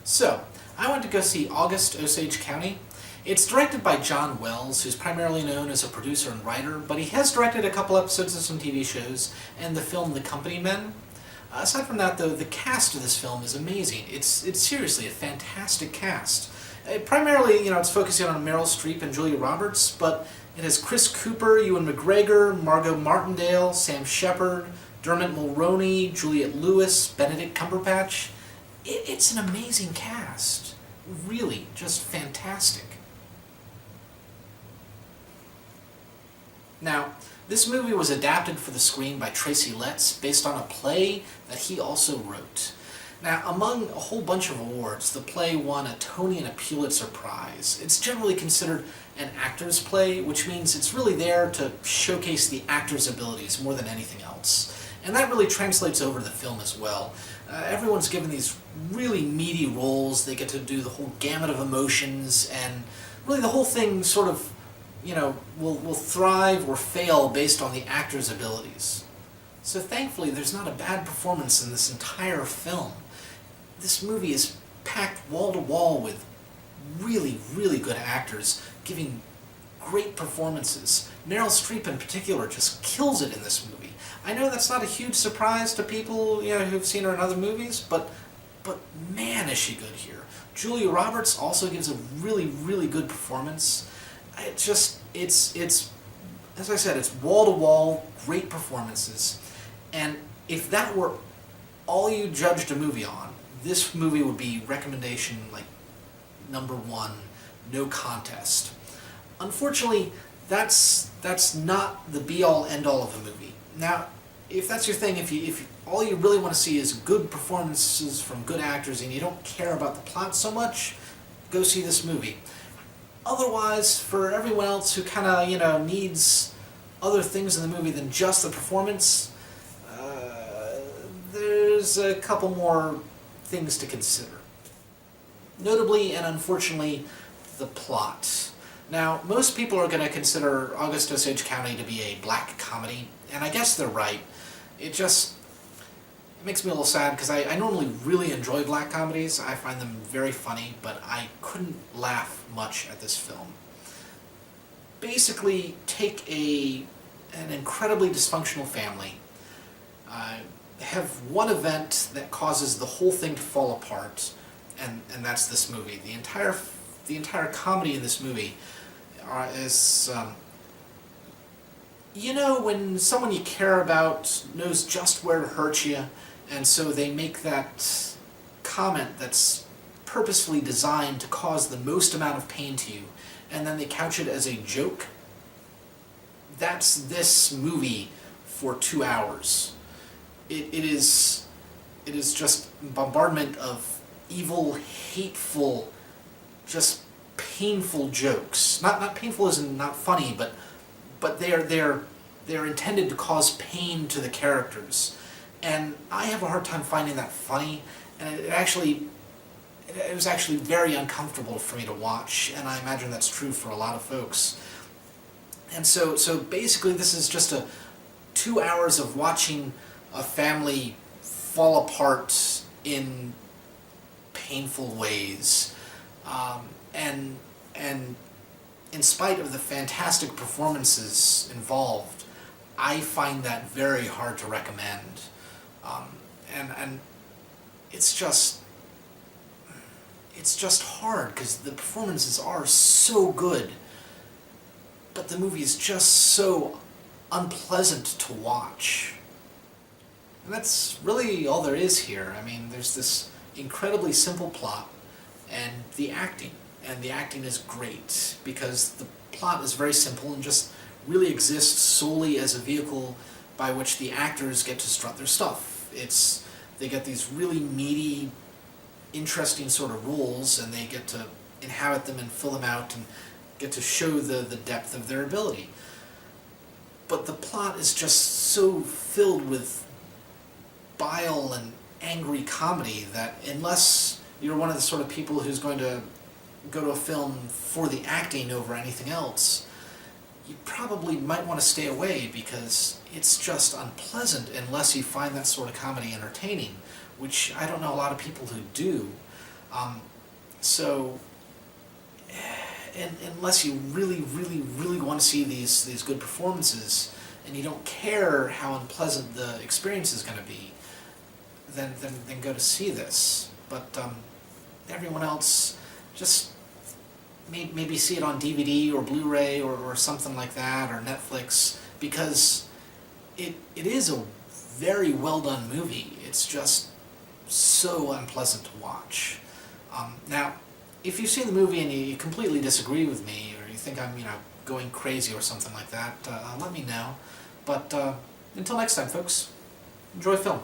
So, I went to go see Osage County. It's directed by John Wells, who's primarily known as a producer and writer, but he has directed a couple episodes of some TV shows and the film The Company Men. Aside from that, though, the cast of this film is amazing. It's seriously a fantastic cast. Primarily, it's focusing on Meryl Streep and Julia Roberts, but it has Chris Cooper, Ewan McGregor, Margot Martindale, Sam Shepard, Dermot Mulroney, Juliette Lewis, Benedict Cumberbatch. It's an amazing cast. Really, just fantastic. Now, this movie was adapted for the screen by Tracy Letts based on a play that he also wrote. Now, among a whole bunch of awards, the play won a Tony and a Pulitzer Prize. It's generally considered an actor's play, which means it's really there to showcase the actor's abilities more than anything else. And that really translates over to the film as well. Everyone's given these really meaty roles. They get to do the whole gamut of emotions, and really the whole thing sort of, will thrive or fail based on the actor's abilities. So thankfully, there's not a bad performance in this entire film. This movie is packed wall to wall with really, really good actors giving great performances. Meryl Streep in particular just kills it in this movie. I know that's not a huge surprise to people who've seen her in other movies, but man, is she good here. Julia Roberts also gives a really, really good performance. It's as I said, it's wall to wall, great performances. And if that were all you judged a movie on, this movie would be recommendation number one, no contest. Unfortunately, that's not the be-all, end-all of a movie. Now, if that's your thing, if all you really want to see is good performances from good actors and you don't care about the plot so much, go see this movie. Otherwise, for everyone else who kind of, needs other things in the movie than just the performance, there's a couple more things to consider. Notably and unfortunately, the plot. Now, most people are going to consider Osage County to be a black comedy, and I guess they're right. It makes me a little sad because I normally really enjoy black comedies. I find them very funny, but I couldn't laugh much at this film. Basically, take an incredibly dysfunctional family, have one event that causes the whole thing to fall apart, and that's this movie. The entire comedy in this movie is, when someone you care about knows just where to hurt you, and so they make that comment that's purposefully designed to cause the most amount of pain to you, and then they couch it as a joke. That's this movie for 2 hours. It is just bombardment of evil, hateful, just painful jokes. Not painful as in not funny, but they're intended to cause pain to the characters. And I have a hard time finding that funny, and it was actually very uncomfortable for me to watch, and I imagine that's true for a lot of folks. And so basically this is just 2 hours of watching a family fall apart in painful ways. And in spite of the fantastic performances involved, I find that very hard to recommend. And it's just hard because the performances are so good, but the movie is just so unpleasant to watch. And that's really all there is here. I mean, there's this incredibly simple plot, and the acting is great because the plot is very simple and just really exists solely as a vehicle by which the actors get to strut their stuff. They get these really meaty, interesting sort of roles, and they get to inhabit them and fill them out and get to show the depth of their ability. But the plot is just so filled with bile and angry comedy that unless you're one of the sort of people who's going to go to a film for the acting over anything else, you probably might want to stay away because it's just unpleasant unless you find that sort of comedy entertaining, which I don't know a lot of people who do. So, and unless you really want to see these good performances, and you don't care how unpleasant the experience is going to be, then go to see this. But everyone else, just maybe see it on DVD or Blu-ray or something like that, or Netflix, because it is a very well done movie. It's just so unpleasant to watch. Now, if you've seen the movie and you completely disagree with me, or you think I'm going crazy or something like that, let me know. But until next time, folks, enjoy film.